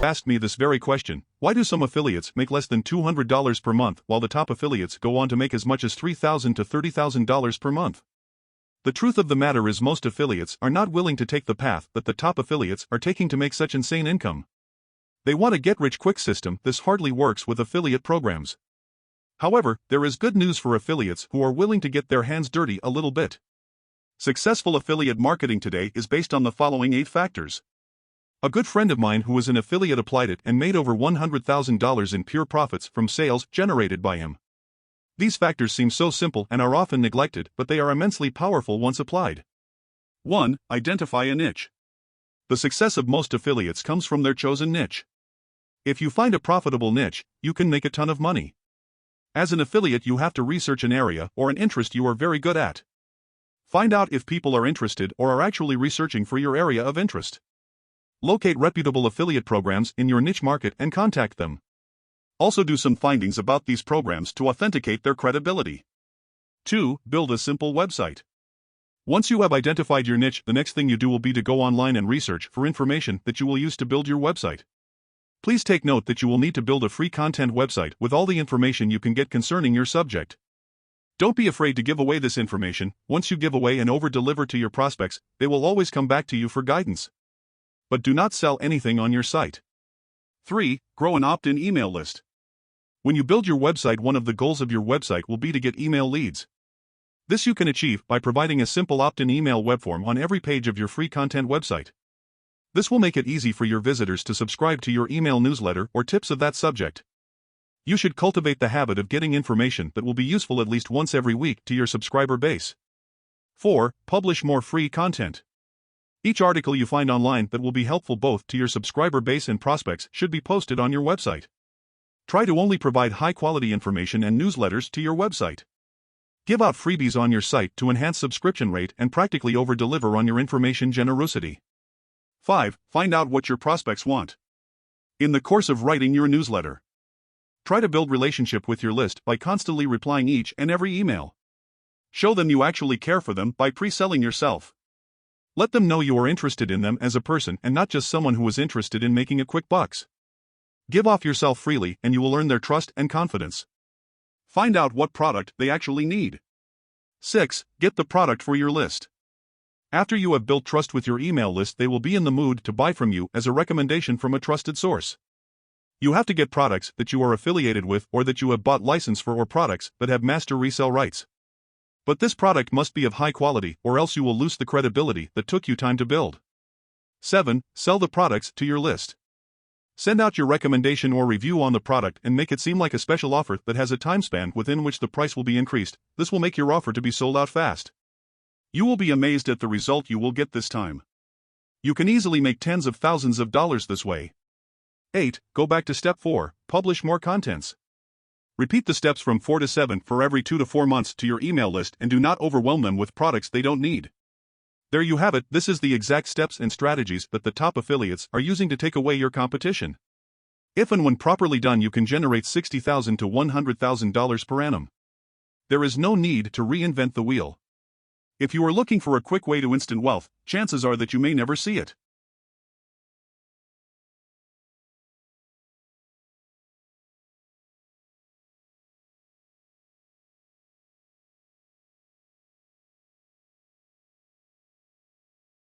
Asked me this very question: why do some affiliates make less than $200 per month while the top affiliates go on to make as much as $3,000 to $30,000 per month? The truth of the matter is most affiliates are not willing to take the path that the top affiliates are taking to make such insane income. They want a get-rich-quick system. This hardly works with affiliate programs. However, there is good news for affiliates who are willing to get their hands dirty a little bit. Successful affiliate marketing today is based on the following 8 factors. A good friend of mine who was an affiliate applied it and made over $100,000 in pure profits from sales generated by him. These factors seem so simple and are often neglected, but they are immensely powerful once applied. 1. Identify a niche. The success of most affiliates comes from their chosen niche. If you find a profitable niche, you can make a ton of money. As an affiliate, you have to research an area or an interest you are very good at. Find out if people are interested or are actually researching for your area of interest. Locate reputable affiliate programs in your niche market and contact them. Also do some findings about these programs to authenticate their credibility. 2. Build a simple website. Once you have identified your niche, the next thing you do will be to go online and research for information that you will use to build your website. Please take note that you will need to build a free content website with all the information you can get concerning your subject. Don't be afraid to give away this information. Once you give away and over-deliver to your prospects, they will always come back to you for guidance. But do not sell anything on your site. 3. Grow an opt-in email list. When you build your website, one of the goals of your website will be to get email leads. This you can achieve by providing a simple opt-in email web form on every page of your free content website. This will make it easy for your visitors to subscribe to your email newsletter or tips of that subject. You should cultivate the habit of getting information that will be useful at least once every week to your subscriber base. 4. Publish more free content. Each article you find online that will be helpful both to your subscriber base and prospects should be posted on your website. Try to only provide high-quality information and newsletters to your website. Give out freebies on your site to enhance subscription rate and practically over-deliver on your information generosity. 5. Find out what your prospects want. In the course of writing your newsletter, try to build relationship with your list by constantly replying each and every email. Show them you actually care for them by pre-selling yourself. Let them know you are interested in them as a person and not just someone who is interested in making a quick bucks. Give off yourself freely and you will earn their trust and confidence. Find out what product they actually need. 6. Get the product for your list. After you have built trust with your email list, they will be in the mood to buy from you as a recommendation from a trusted source. You have to get products that you are affiliated with or that you have bought license for, or products that have master resale rights. But this product must be of high quality or else you will lose the credibility that took you time to build. 7. Sell the products to your list. Send out your recommendation or review on the product and make it seem like a special offer that has a time span within which the price will be increased. This will make your offer to be sold out fast. You will be amazed at the result you will get this time. You can easily make tens of thousands of dollars this way. 8. Go back to step 4. Publish more contents. Repeat the steps from 4 to 7 for every 2 to 4 months to your email list and do not overwhelm them with products they don't need. There you have it. This is the exact steps and strategies that the top affiliates are using to take away your competition. If and when properly done, you can generate $60,000 to $100,000 per annum. There is no need to reinvent the wheel. If you are looking for a quick way to instant wealth, chances are that you may never see it.